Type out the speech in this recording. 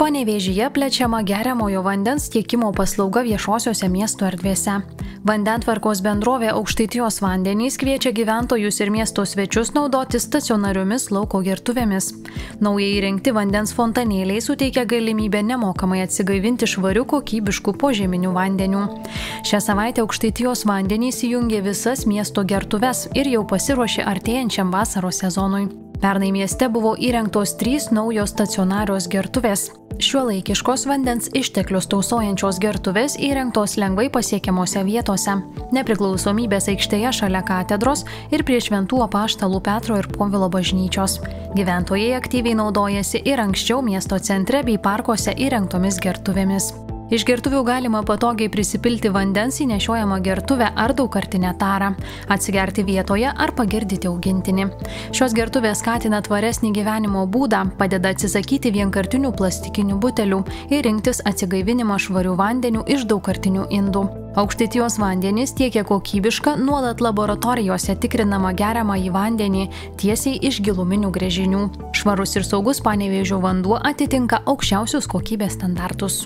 Panevėžyje plečiama geriamojo vandens tiekimo paslauga viešosiose miesto erdvėse. Vandentvarkos bendrovė Aukštaitijos vandenys kviečia gyventojus ir miesto svečius naudoti stacionariomis lauko gertuvėmis. Naujai įrengti vandens fontanėliai suteikia galimybę nemokamai atsigaivinti švarių kokybiškų požeminių vandenių. Šią savaitę Aukštaitijos vandenys įjungė visas miesto gertuves ir jau pasiruošė artėjančiam vasaros sezonui. Pernai mieste buvo įrengtos 3 naujos stacionarios gertuvės. Šiuolaikiškos vandens išteklius tausojančios gertuvės įrengtos lengvai pasiekiamose vietose – Nepriklausomybės aikštėje šalia katedros ir prie Šventų Apaštalų Petro ir Povilo bažnyčios. Gyventojai aktyviai naudojasi ir anksčiau miesto centre bei parkuose įrengtomis gertuvėmis. Iš gertuvių galima patogiai prisipilti vandens į nešiojamą gertuvę ar daugkartinę tarą, atsigerti vietoje ar pagirdyti augintinį. Šios gertuvės skatina tvaresnį gyvenimo būdą, padeda atsisakyti vienkartinių plastikinių butelių ir rinktis atsigaivinimą švarių vandenių iš daugkartinių indų. Aukštaitijos vandenys tiekia kokybišką, nuolat laboratorijose tikrinamą geriamąjį vandenį tiesiai iš giluminių gręžinių. Švarus ir saugus Panevėžio vanduo atitinka aukščiausius kokybės standartus.